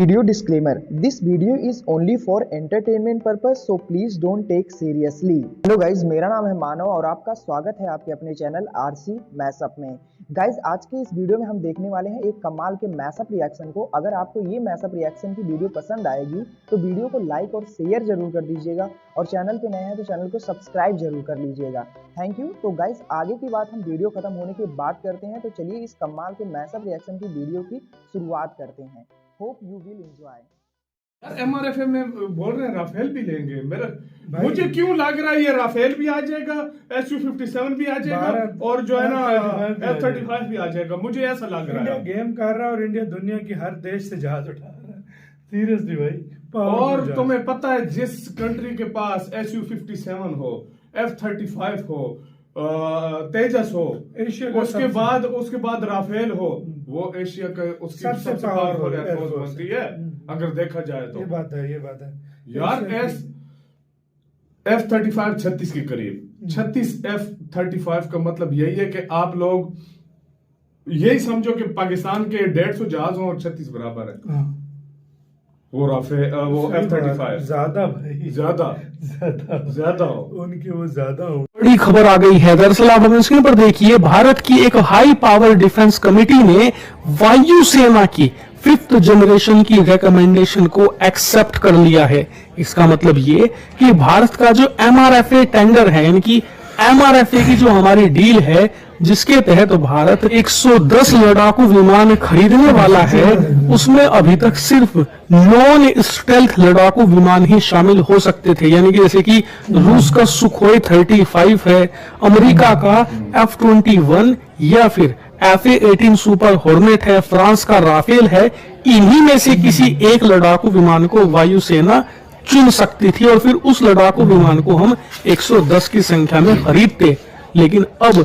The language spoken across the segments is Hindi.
Video disclaimer: This video is only for entertainment purpose, so please don't take seriously. Hello guys, मेरा नाम है मानव और आपका स्वागत है आपके अपने चैनल आरसी मैशअप में। गाइज, आज के इस वीडियो में हम देखने वाले हैं एक कमाल के मैशअप रिएक्शन को। अगर आपको ये मैशअप रिएक्शन की वीडियो पसंद आएगी तो वीडियो को लाइक और शेयर जरूर कर दीजिएगा और चैनल पे नए हैं तो चैनल को सब्सक्राइब जरूर कर लीजिएगा। Thank you. तो गाइज, आगे की बात हम वीडियो खत्म होने के बाद करते हैं, तो चलिए इस कमाल के मैशअप रिएक्शन की वीडियो की शुरुआत करते हैं। Hope you will enjoy. यार एमआरएफए में बोल रहे हैं राफेल भी लेंगे। मेरा मुझे क्यों लग रहा है ये राफेल भी आ जाएगा, SU-57 भी आ जाएगा और जो है ना F-35 भी आ जाएगा। मुझे ऐसा लग रहा है इंडिया गेम कर रहा है और इंडिया दुनिया की हर देश से जहाज उठा रहा है। सीरियसली भाई। और तुम्हें पता है जिस कंट्री के पास SU-57 हो, F-35 हो, तेजस हो, उसके बाद राफेल हो, वो एशिया का उसकी सबसे पावरफुल एयरफोर्स बनती है अगर देखा जाए तो। ये बात है यार F-35 36 के करीब 36 F-35 का मतलब यही है कि आप लोग यही समझो कि पाकिस्तान के 150 जहाज हो और 36 बराबर है। वो वो F-35 ज्यादा हो उनके, वो ज्यादा हो। बड़ी खबर आ गई है। दरअसल आप अपने स्क्रीन पर देखिए, भारत की एक हाई पावर डिफेंस कमेटी ने वायुसेना की 5th जनरेशन की रिकमेंडेशन को एक्सेप्ट कर लिया है। इसका मतलब ये कि भारत का जो MRFA टेंडर है, यानी कि MRFA की जो हमारी डील है, जिसके तहत भारत 110 लड़ाकू विमान खरीदने वाला है, उसमें अभी तक सिर्फ नॉन स्टेल्थ लड़ाकू विमान ही शामिल हो सकते थे। यानी कि जैसे कि रूस का सुखोई 35 है, अमेरिका का F-21 या फिर FA-18 सुपर हॉर्नेट है, फ्रांस का राफेल है। इन्हीं में से किसी एक लड़ाकू विमान को वायुसेना चुन सकती थी और फिर उस लड़ाकू विमान को हम 110 की संख्या में खरीदते। लेकिन अब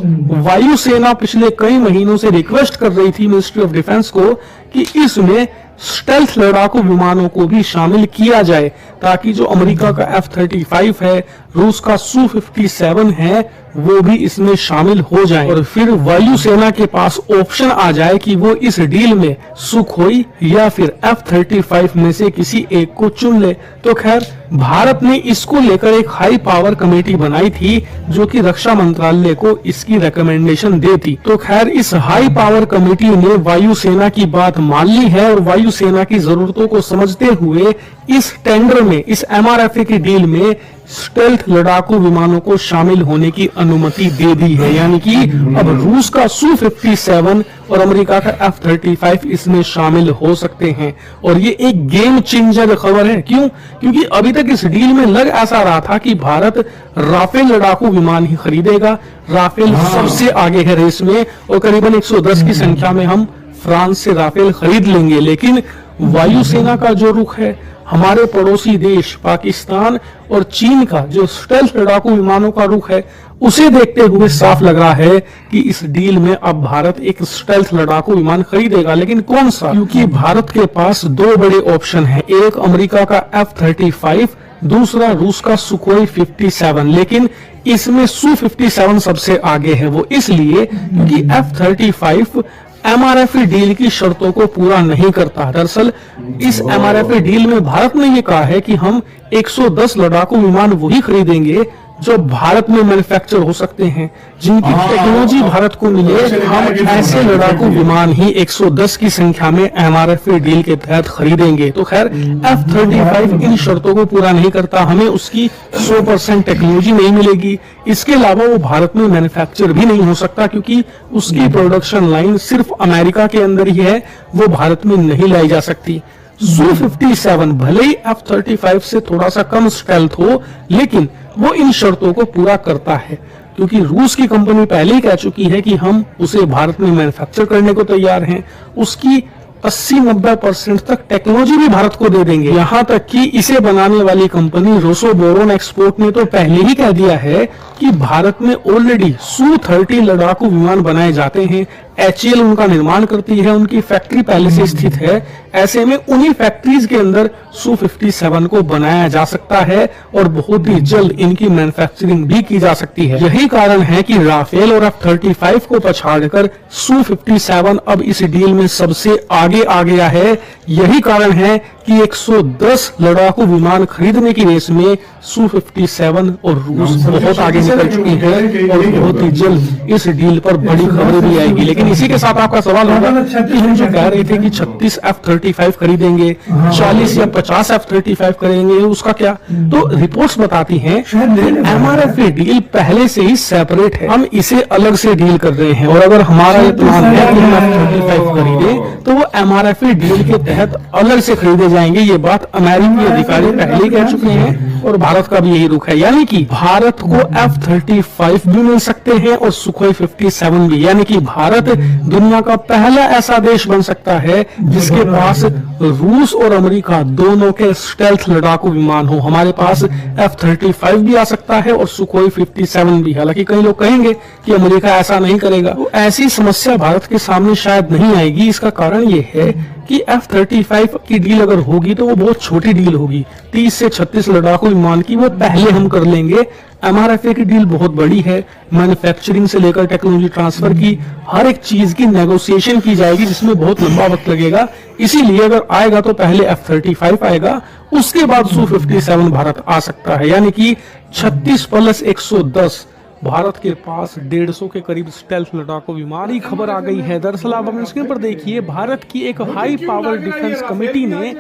वायुसेना पिछले कई महीनों से रिक्वेस्ट कर रही थी मिनिस्ट्री ऑफ डिफेंस को कि इसमें स्टेल्थ लड़ाकू विमानों को भी शामिल किया जाए, ताकि जो अमेरिका का F-35 है, रूस का Su-57 है, वो भी इसमें शामिल हो जाए और फिर वायुसेना के पास ऑप्शन आ जाए कि वो इस डील में सुखोई या फिर F-35 में से किसी एक को चुन ले। तो खैर, भारत ने इसको लेकर एक हाई पावर कमेटी बनाई थी जो कि रक्षा मंत्रालय को इसकी रिकमेंडेशन देती। तो खैर, इस हाई पावर कमेटी ने वायुसेना की बात मान ली है और वायुसेना की जरूरतों को समझते हुए इस टेंडर में, इस MRFA की डील में स्टेल्थ लड़ाकू विमानों को शामिल होने की अनुमति दे दी है। यानी कि अब रूस का Su-57 और अमेरिका का F-35 इसमें शामिल हो सकते हैं और ये एक गेम चेंजर खबर है। क्यों? क्योंकि अभी तक इस डील में लग ऐसा रहा था कि भारत राफेल लड़ाकू विमान ही खरीदेगा। राफेल सबसे आगे है रेस में और करीबन 110 की संख्या में हम फ्रांस से राफेल खरीद लेंगे। लेकिन वायुसेना का जो रुख है, हमारे पड़ोसी देश पाकिस्तान और चीन का जो स्टेल्थ लड़ाकू विमानों का रुख है, उसे देखते हुए साफ लग रहा है कि इस डील में अब भारत एक स्टेल्थ लड़ाकू विमान खरीदेगा। लेकिन कौन सा? क्योंकि भारत के पास दो बड़े ऑप्शन हैं, एक अमेरिका का F-35, दूसरा रूस का सुखोई 57। लेकिन इसमें Su-57 सबसे आगे है। वो इसलिए क्योंकि F-35 MRFA डील की शर्तों को पूरा नहीं करता। दरअसल इस MRFA डील में भारत ने ये कहा है कि हम 110 लड़ाकू विमान वही खरीदेंगे जो भारत में मैन्युफैक्चर हो सकते हैं, जिनकी टेक्नोलॉजी भारत को मिले। हम ऐसे लड़ाकू विमान ही 110 की संख्या में MRFA डील के तहत खरीदेंगे। तो खैर, F-35 इन शर्तों को पूरा नहीं करता, हमें उसकी 100% टेक्नोलॉजी नहीं मिलेगी। इसके अलावा वो भारत में मैन्युफैक्चर भी नहीं हो सकता क्योंकि उसकी प्रोडक्शन लाइन सिर्फ अमेरिका के अंदर ही है, वो भारत में नहीं लाई जा सकती। Su-57 भले ही F-35 से थोड़ा सा कम स्टेल्थ हो, लेकिन वो इन शर्तों को पूरा करता है क्योंकि रूस की कंपनी पहले ही कह चुकी है कि हम उसे भारत में मैन्युफैक्चर करने को तैयार हैं। उसकी 80-90% तक टेक्नोलॉजी भी भारत को दे देंगे। यहाँ तक कि इसे बनाने वाली कंपनी रोसोबोरोन एक्सपोर्ट ने तो पहले ही कह दिया है कि भारत में ऑलरेडी Su-30 लड़ाकू विमान बनाए जाते हैं। HAL उनका निर्माण करती है, उनकी फैक्ट्री पहले से स्थित है। ऐसे में उन्हीं फैक्ट्रीज के अंदर Su-57 को बनाया जा सकता है और बहुत ही जल्द इनकी मैन्युफैक्चरिंग भी की जा सकती है। यही कारण है कि राफेल और F-35 को पछाड़कर Su-57 अब इस डील में सबसे आगे आ गया है। यही कारण है कि 110 लड़ाकू विमान खरीदने की रेस में Su-57 और रूस बहुत आगे निकल चुके हैं और बहुत ही जल्द इस डील पर बड़ी खबरें भी आएगी। लेकिन इसी के साथ आपका सवाल होगा कि हम जो कह रहे थे कि 36 F-35 खरीदेंगे, 40 या 50 F-35 करेंगे, उसका क्या? तो रिपोर्ट्स बताती हैं MRFA डील पहले से ही सेपरेट है, हम इसे अलग से डील कर रहे हैं। और अगर हमारा ये प्लान है कि हम F-35 खरीदें तो वो MRFA डील के तहत अलग से खरीदे जाएंगे। ये बात अमेरिकी अधिकारी पहले ही कह चुके हैं और भारत का भी यही रुख है, यानी कि भारत को F-35 भी मिल सकते हैं और Sukhoi 57 भी, यानी कि भारत दुनिया का पहला ऐसा देश बन सकता है जिसके पास रूस और अमेरिका दोनों के स्टेल्थ लड़ाकू विमान हो। हमारे पास F-35 भी आ सकता है और Sukhoi 57 भी। हालांकि कई लोग कहेंगे कि अमेरिका ऐसा नहीं करेगा, तो ऐसी समस्या भारत के सामने शायद नहीं आएगी। इसका कारण ये है कि F-35 की डील अगर होगी तो वो बहुत छोटी डील होगी, 30 से 36 लड़ाकू विमान की वो पहले हम कर लेंगे। MRFA की डील बहुत बड़ी है, मैन्युफैक्चरिंग से लेकर टेक्नोलॉजी ट्रांसफर की हर एक चीज की नेगोशिएशन की जाएगी, जिसमें बहुत लंबा वक्त लगेगा। इसीलिए अगर आएगा तो पहले F-35 आएगा, उसके बाद Su-57 भारत आ सकता है, यानी कि 36 + 110 भारत के पास 150 के करीब स्टेल्थ लड़ाकू विमान। की खबर आ गई है। दरअसल आप अपने स्क्रीन पर देखिए, भारत की एक हाई पावर डिफेंस कमेटी ने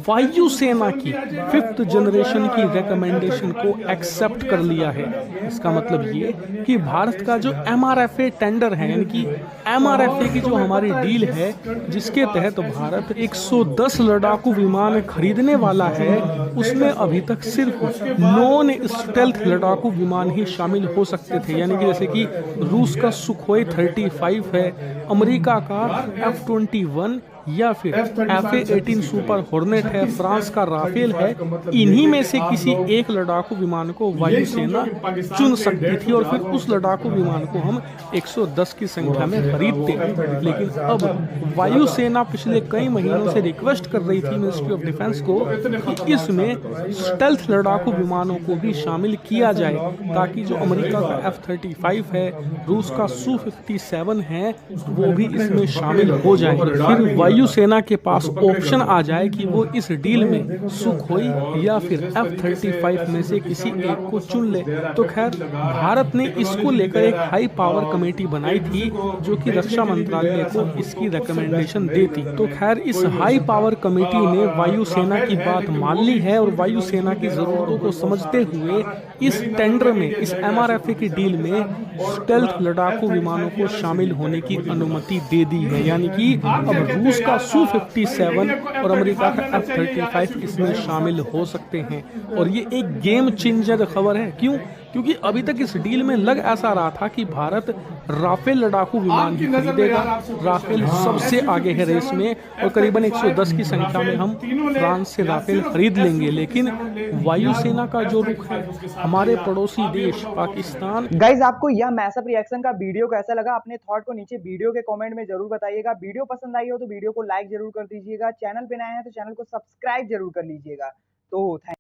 वायुसेना की 5th जनरेशन की रिकमेंडेशन को एक्सेप्ट कर लिया है। इसका मतलब ये कि भारत का जो MRFA टेंडर है, यानी कि MRFA की जो हमारी डील है जिसके तहत भारत 110 लड़ाकू विमान खरीदने वाला है, उसमें अभी तक सिर्फ नॉन स्टेल्थ लड़ाकू विमान ही शामिल हो सकते थे। यानी कि जैसे कि रूस का Sukhoi 35 है, अमेरिका का F-21 या फिर F-18 सुपर हॉर्नेट है, फ्रांस का राफेल है। इन्हीं में से किसी एक लड़ाकू विमान को वायुसेना चुन सकती थी और फिर उस लड़ाकू विमान को हम 110 की संख्या में खरीदते। लेकिन अब वायुसेना पिछले कई महीनों से रिक्वेस्ट कर रही थी मिनिस्ट्री ऑफ डिफेंस को कि इसमें स्टेल्थ लड़ाकू विमानों को भी शामिल किया जाए, ताकि जो अमेरिका का F-35 है, रूस का Su-57 है, वो भी इसमें शामिल हो जाए। फिर वायुसेना के पास ऑप्शन आ जाए कि वो इस डील में Sukhoi या फिर F-35 में से किसी एक को चुन ले। तो खैर, भारत ने इसको लेकर एक हाई पावर कमेटी बनाई थी जो कि रक्षा मंत्रालय को इसकी रिकमेंडेशन देती। तो खैर, इस हाई पावर कमेटी ने वायुसेना की बात मान ली है और वायुसेना की जरूरतों को समझते हुए इस टेंडर में, इस MRFA की डील में स्टेल्थ लड़ाकू विमानों को शामिल होने की अनुमति दे दी है। यानी कि अब रूस का Su-57 और अमेरिका का F-35 इसमें शामिल हो सकते हैं। और ये एक गेम चेंजर खबर है। क्यों? क्योंकि अभी तक इस डील में लग ऐसा रहा था कि भारत राफेल लड़ाकू विमान ही खरीदेगा। राफेल सबसे आगे है रेस में और करीबन 110 की संख्या में हम फ्रांस से राफेल खरीद लेंगे। लेकिन वायुसेना का जो रुख है, हमारे पड़ोसी देश पाकिस्तान। गाइज, आपको यह मैसअप रिएक्शन का वीडियो कैसा लगा? अपने थॉट को नीचे वीडियो के कमेंट में जरूर बताइएगा। वीडियो पसंद आई हो तो वीडियो को लाइक जरूर कर दीजिएगा। चैनल पे नए हैं तो चैनल को सब्सक्राइब जरूर कर लीजिएगा। तो थैंक